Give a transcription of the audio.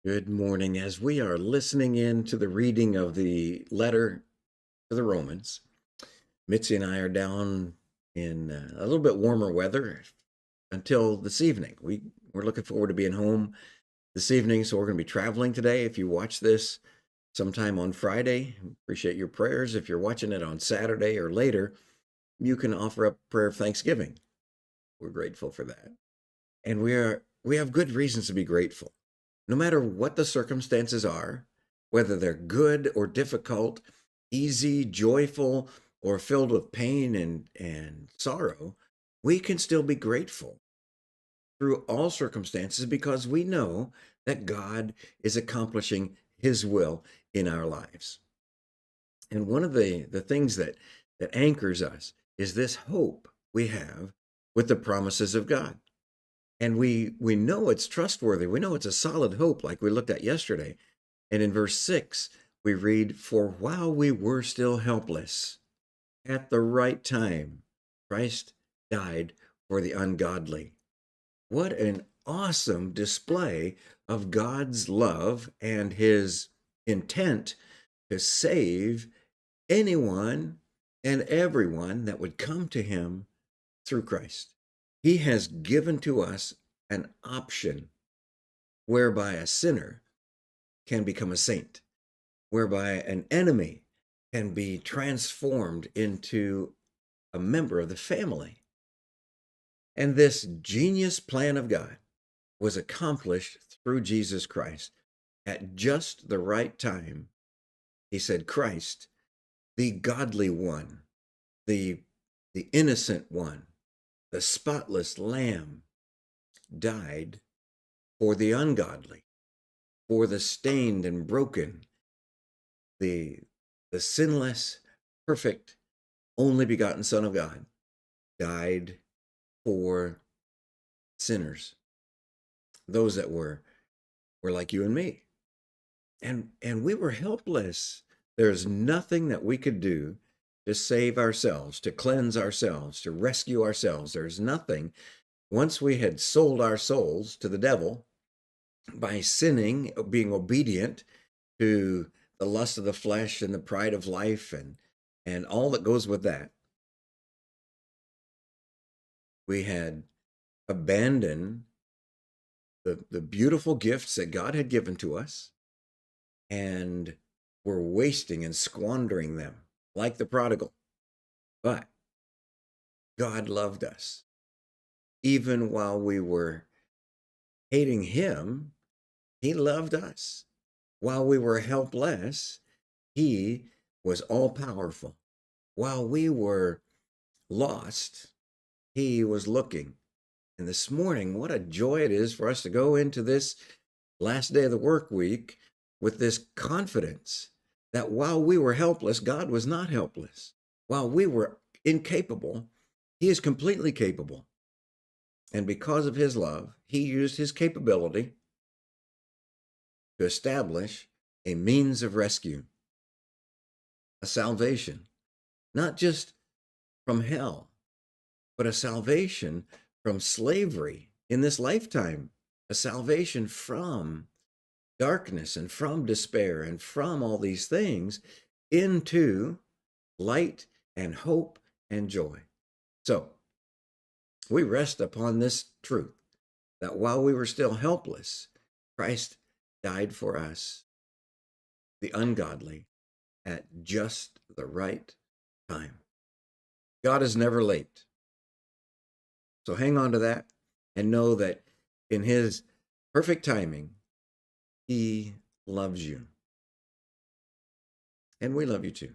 Good morning. As we are listening in to the reading of the letter to the Romans, Mitzi and I are down in a little bit warmer weather until this evening. We're looking forward to being home this evening, so we're going to be traveling today. If you watch this sometime on Friday, appreciate your prayers. If you're watching it on Saturday or later, you can offer up prayer of thanksgiving. We're grateful for that. And we have good reasons to be grateful. No matter what the circumstances are, whether they're good or difficult, easy, joyful, or filled with pain and sorrow, we can still be grateful through all circumstances because we know that God is accomplishing his will in our lives. And one of the things that anchors us is this hope we have with the promises of God. And we know it's trustworthy. We know it's a solid hope, like we looked at yesterday. And in verse 6, we read, "For while we were still helpless, at the right time, Christ died for the ungodly." What an awesome display of God's love and his intent to save anyone and everyone that would come to him through Christ. He has given to us an option whereby a sinner can become a saint, whereby an enemy can be transformed into a member of the family. And this genius plan of God was accomplished through Jesus Christ at just the right time. He said, Christ, the godly one, the, the innocent one, the spotless lamb, died for the ungodly, for the stained and broken, the, the sinless, perfect, only begotten Son of God died for sinners, those that were like you and me. And we were helpless. There's nothing that we could do to save ourselves, to cleanse ourselves, to rescue ourselves. There's nothing. Once we had sold our souls to the devil by sinning, being obedient to the lust of the flesh and the pride of life and all that goes with that, we had abandoned the beautiful gifts that God had given to us and were wasting and squandering them like the prodigal. But God loved us. Even while we were hating him, he loved us. While we were helpless, he was all powerful. While we were lost, he was looking. And this morning, what a joy it is for us to go into this last day of the work week with this confidence that while we were helpless, God was not helpless. While we were incapable, he is completely capable. And because of his love, he used his capability to establish a means of rescue, a salvation, not just from hell, but a salvation from slavery in this lifetime, a salvation from darkness and from despair and from all these things into light and hope and joy. So we rest upon this truth that while we were still helpless, Christ died for us, the ungodly, at just the right time. God is never late. So hang on to that and know that in his perfect timing, he loves you. And we love you too.